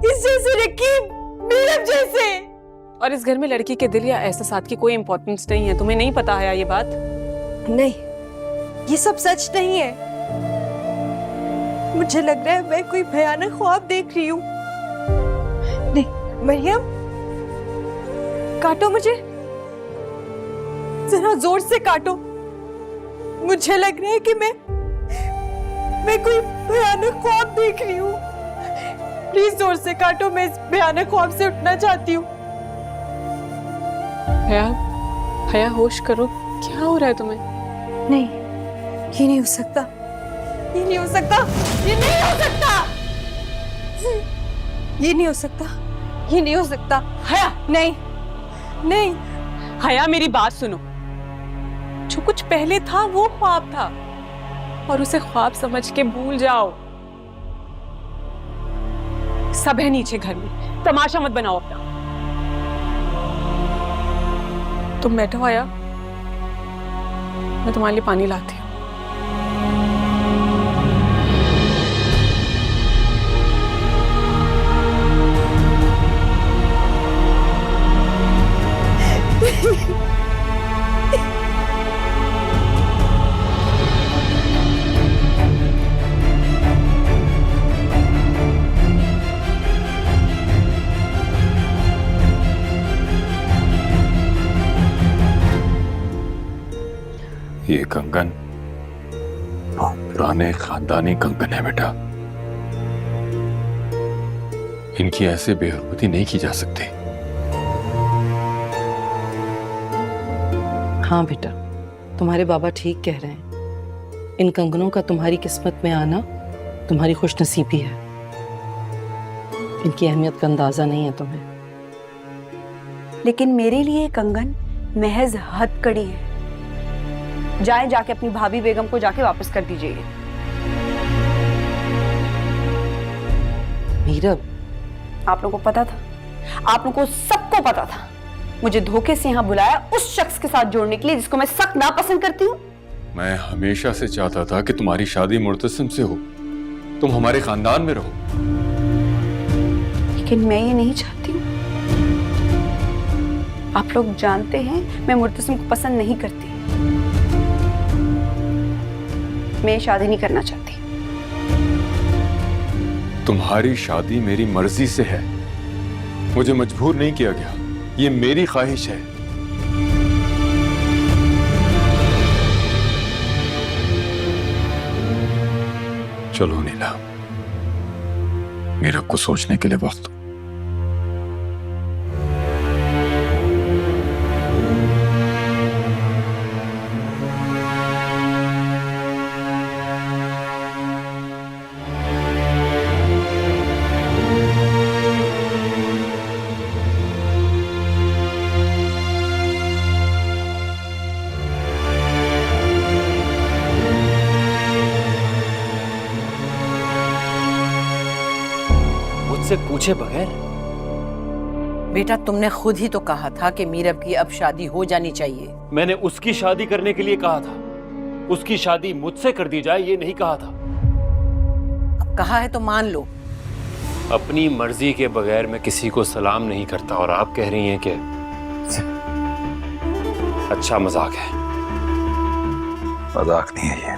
इस जैसे रकीब, मीरब जैसे। और इस घर में लड़की के दिल या एहसासात की कोई इंपॉर्टेंस नहीं है। तुम्हें नहीं पता है ये बात? नहीं, ये सब सच नहीं है। मुझे लग रहा है मैं कोई भयानक ख्वाब देख रही हूँ। नहीं मरियम, काटो मुझे, जरा जोर से काटो। मुझे लग रहा है कि मैं कोई भयानक ख्वाब देख रही हूँ। प्लीज जोर से काटो, मैं इस भयानक ख्वाब से उठना चाहती हूँ। हया, हया होश करो, क्या हो रहा है तुम्हें? नहीं, ये नहीं हो सकता, ये नहीं हो सकता, ये नहीं हो सकता, ये नहीं हो सकता, ये नहीं हो सकता। हया, नहीं नहीं, हया मेरी बात सुनो। जो कुछ पहले था वो ख्वाब था, और उसे ख्वाब समझ के भूल जाओ। सब है नीचे घर में, तमाशा मत बनाओ अपना। तुम बैठो आया, मैं तुम्हारे लिए पानी लाती हूँ। ये कंगन बहुत पुराने खानदानी कंगन है बेटा। इनकी ऐसे बेहुरमती नहीं की जा सकती। हाँ बेटा, तुम्हारे बाबा ठीक कह रहे हैं। इन कंगनों का तुम्हारी किस्मत में आना तुम्हारी खुशनसीबी है। इनकी अहमियत का अंदाजा नहीं है तुम्हें। लेकिन मेरे लिए कंगन महज हथकड़ी है। जाए जाके अपनी भाभी बेगम को जाके वापस कर दीजिए। मीरब, आप लोगों को पता था, आप लोगों को सबको पता था मुझे धोखे से यहाँ बुलाया उस शख्स के साथ जोड़ने के लिए जिसको मैं सख्त नापसंद करती हूँ। मैं हमेशा से चाहता था कि तुम्हारी शादी मुर्तसिम से हो, तुम हमारे खानदान में रहो। लेकिन मैं ये नहीं चाहती हूँ। आप लोग जानते हैं मैं मुर्तसिम को पसंद नहीं करती। मैं शादी नहीं करना चाहती। तुम्हारी शादी मेरी मर्जी से है, मुझे मजबूर नहीं किया गया। ये मेरी ख्वाहिश है। चलो नीला, मेरे को सोचने के लिए वक्त दो। मुझसे पूछे बगैर? बेटा तुमने खुद ही तो कहा था कि मीरब की अब शादी हो जानी चाहिए। मैंने उसकी शादी करने के लिए कहा था, उसकी शादी मुझसे कर दी जाए ये नहीं कहा था। अब कहा है तो मान लो। अपनी मर्जी के बगैर मैं किसी को सलाम नहीं करता, और आप कह रही हैं कि अच्छा मजाक है। मजाक नहीं है ये,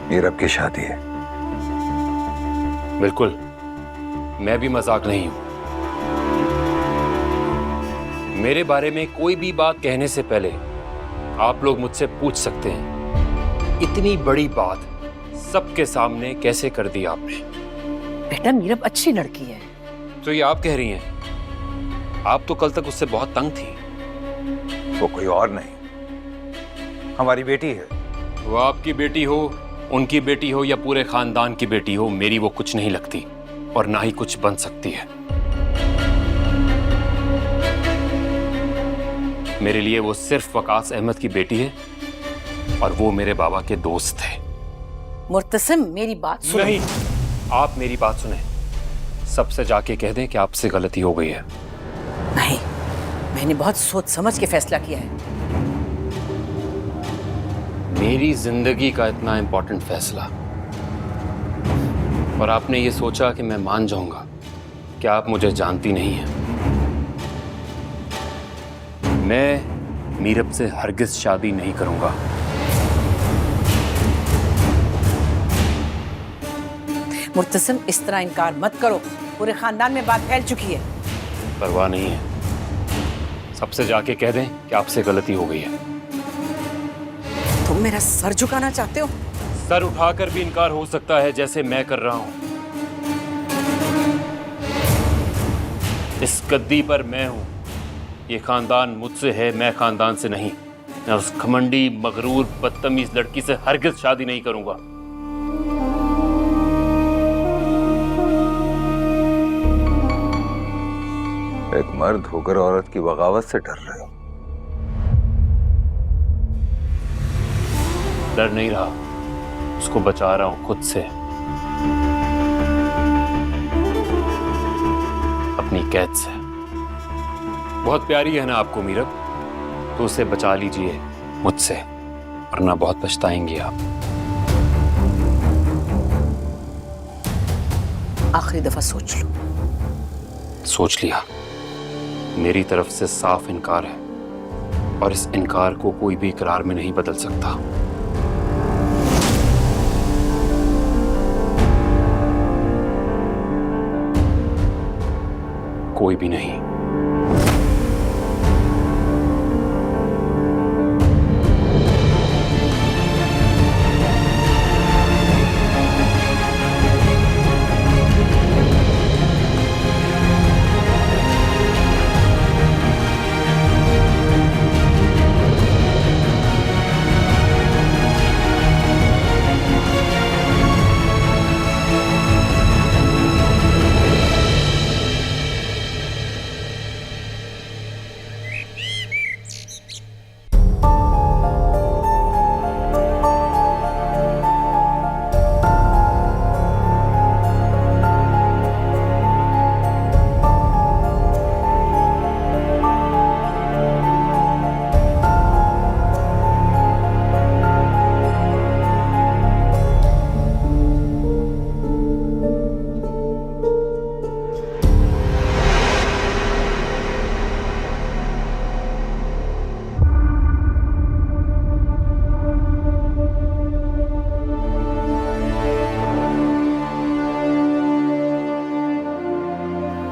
मीरब की शादी है। बिल्कुल, मैं भी मजाक नहीं हूं। मेरे बारे में कोई भी बात कहने से पहले आप लोग मुझसे पूछ सकते हैं, इतनी बड़ी बात सबके सामने कैसे कर दी आपने? बेटा मीरब अच्छी लड़की है। तो ये आप कह रही हैं? आप तो कल तक उससे बहुत तंग थी। वो कोई और नहीं, हमारी बेटी है। वो आपकी बेटी हो, उनकी बेटी हो या पूरे खानदान की बेटी हो, मेरी वो कुछ नहीं लगती और ना ही कुछ बन सकती है। मेरे लिए वो सिर्फ वकास अहमद की बेटी है और वो मेरे बाबा के दोस्त थे। मुर्तसिम मेरी बात सुनो। नहीं, आप मेरी बात सुने। सबसे जाके कह दें कि आपसे गलती हो गई है। नहीं, मैंने बहुत सोच समझ के फैसला किया है। मेरी जिंदगी का इतना इंपॉर्टेंट फैसला और आपने ये सोचा कि मैं मान जाऊंगा कि आप मुझे जानती नहीं हैं। मैं मीरब से हरगिज शादी नहीं करूंगा। मुर्तसिम, इस तरह इनकार मत करो, पूरे खानदान में बात फैल चुकी है। परवाह नहीं है, सबसे जाके कह दें कि आपसे गलती हो गई है। तुम मेरा सर झुकाना चाहते हो? सर उठाकर भी इनकार हो सकता है, जैसे मैं कर रहा हूं। इस गद्दी पर मैं हूं, ये खानदान मुझसे है, मैं खानदान से नहीं। मैं उस घमंडी, मगरूर, बदतमीज लड़की से हरगिज शादी नहीं करूंगा। एक मर्द होकर औरत की बगावत से डर रहे हो? डर नहीं रहा, उसको बचा रहा हूं खुद से, अपनी कैद से। बहुत प्यारी है ना आपको मीरब, तो उसे बचा लीजिए मुझसे, वरना बहुत पछताएंगे आप। आखिरी दफा सोच लो। सोच लिया, मेरी तरफ से साफ इनकार है, और इस इनकार को कोई भी इकरार में नहीं बदल सकता। कोई भी नहीं।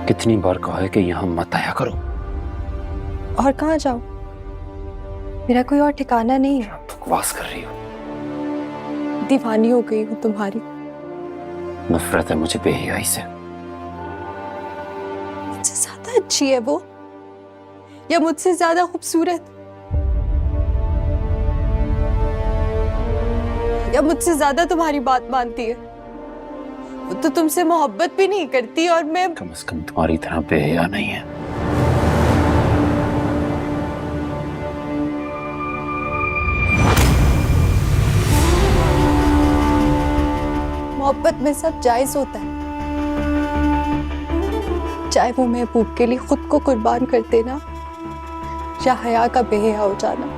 कितनी बार कहा है कि यहाँ मत आया करो। और कहाँ जाऊं? मेरा कोई और ठिकाना नहीं है। बकवास कर रही हो। दीवानी हो गई हूँ तुम्हारी। नफरत है मुझे बेहयाई से। मुझसे ज्यादा अच्छी है वो, या मुझसे ज्यादा खूबसूरत, या मुझसे ज्यादा तुम्हारी बात मानती है। वो तो तुमसे मोहब्बत भी नहीं करती, और मैं कम से कम तुम्हारी तरह बेहया नहीं है। मोहब्बत में सब जायज होता है, चाहे वो महबूब के लिए खुद को कुर्बान कर देना या हया का बेहया हो जाना।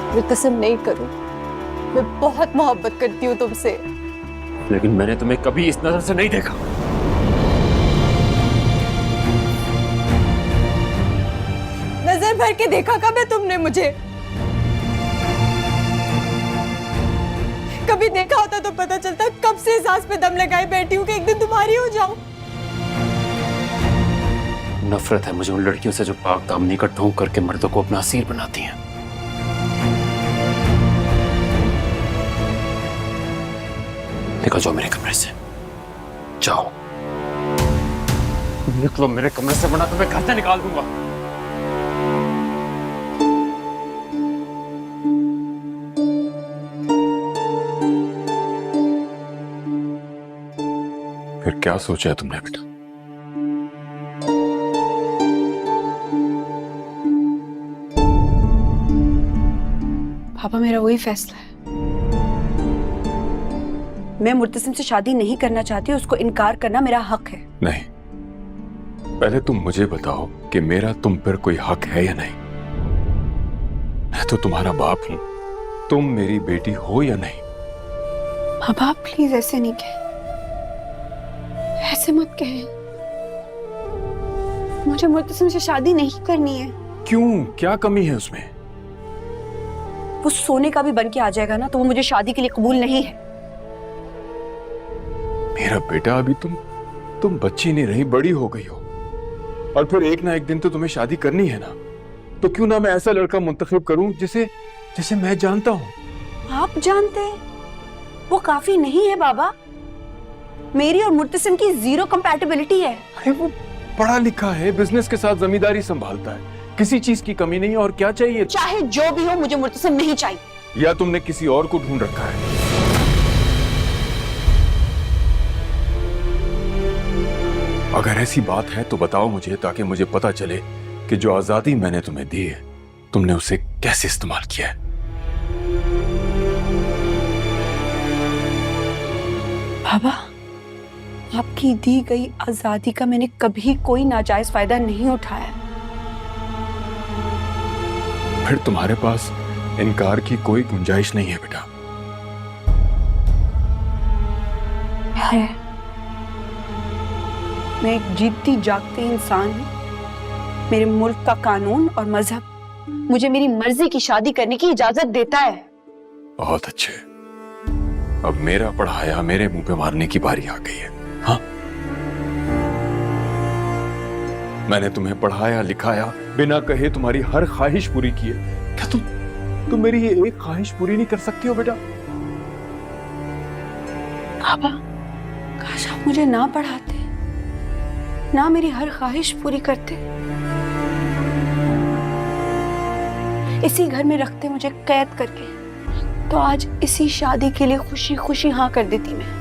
मुर्तसिम, नहीं करूं, मैं बहुत मोहब्बत करती हूँ तुमसे। लेकिन मैंने तुम्हें कभी इस नजर से नहीं देखा। नजर भर के देखा कब है तुमने मुझे? कभी देखा होता तो पता चलता। कब से सांस पे दम लगाए बैठी हूँ कि एक दिन तुम्हारी हो जाऊं। नफरत है मुझे उन लड़कियों से जो पाक दामनी का ढोंग करके मर्दों को अपना असीर बनाती हैं। निकल जाओ मेरे कमरे से, जाओ, निकलो मेरे कमरे से, वरना तुम्हें घर से निकाल दूंगा। फिर क्या सोचा है तुमने बेटा? पापा, मेरा वही फैसला है। मैं मुर्तसिम से शादी नहीं करना चाहती, उसको इनकार करना मेरा हक है। नहीं, पहले तुम मुझे बताओ कि मेरा तुम पर कोई हक है या नहीं। मैं तो तुम्हारा बाप हूं, तुम मेरी बेटी हो या नहीं? बाबा प्लीज ऐसे नहीं कहे, ऐसे मत कहे। मुझे मुर्तसिम से शादी नहीं करनी है। क्यों, क्या कमी है उसमें? वो सोने का भी बन के आ जाएगा ना तो वो मुझे शादी के लिए कबूल नहीं है। मेरा बेटा, अभी तुम बच्ची नहीं रही, बड़ी हो गई हो, और फिर एक ना एक दिन तो तुम्हें शादी करनी है ना। तो क्यों ना मैं ऐसा लड़का मुंतखब करूं जिसे मैं जानता हूं। आप जानते हैं वो काफी नहीं है बाबा। मेरी और मुर्तसिम की 0 कंपैटिबिलिटी है। अरे वो पढ़ा लिखा है, बिजनेस के साथ जमींदारी संभालता है, किसी चीज की कमी नहीं। और क्या चाहिए? चाहे जो भी हो, मुझे मुर्तसिम नहीं चाहिए। या तुमने किसी और को ढूंढ रखा है? अगर ऐसी बात है तो बताओ मुझे, ताकि मुझे पता चले कि जो आजादी मैंने तुम्हें दी है तुमने उसे कैसे इस्तेमाल किया है। बाबा, आपकी दी गई आजादी का मैंने कभी कोई नाजायज फायदा नहीं उठाया। फिर तुम्हारे पास इनकार की कोई गुंजाइश नहीं है बेटा। है, मैं एक जीती जागती इंसान हूं। मेरे मुल्क का कानून और मजहब मुझे मेरी मर्जी की शादी करने की इजाजत देता है। बहुत अच्छे, अब मेरा पढ़ाया मेरे मुंह पे मारने की बारी आ गई है। हाँ, मैंने तुम्हें पढ़ाया लिखाया, बिना कहे तुम्हारी हर ख्वाहिश पूरी की है। क्या तुम मेरी ये एक ख्वाहिश पूरी नहीं कर सकती हो बेटा? बाबा, काश आप मुझे ना पढ़ाते, ना मेरी हर ख्वाहिश पूरी करते, इसी घर में रखते मुझे कैद करके, तो आज इसी शादी के लिए खुशी खुशी हाँ कर देती मैं।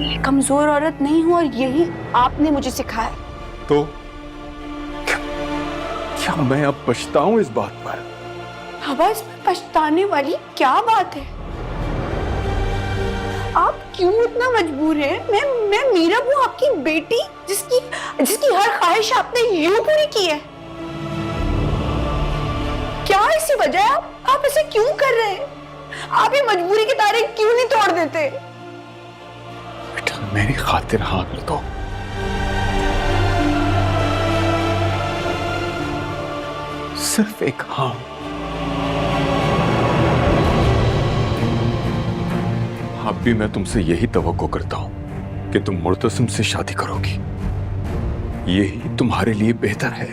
ये कमजोर औरत नहीं हूं और यही आपने मुझे सिखाया। तो क्या मैं अब पछताऊं इस बात पर? बाबा, इसमें पछताने वाली क्या बात है? आप क्यों इतना मजबूर हैं? मैं मीरा हूँ, आपकी बेटी, जिसकी हर ख्वाहिश आपने यूं पूरी की है। क्या ऐसी वजह है? आप ऐसे क्यों कर रहे हैं? आप ये मजबूरी के तारे क्यों नहीं तोड़ देते? बेटा, मेरी खातिर हाँ कर दो। सिर्फ एक हाँ। अब भी मैं तुमसे यही तवक्को करता हूं कि तुम मुर्तसिम से शादी करोगी। यही तुम्हारे लिए बेहतर है।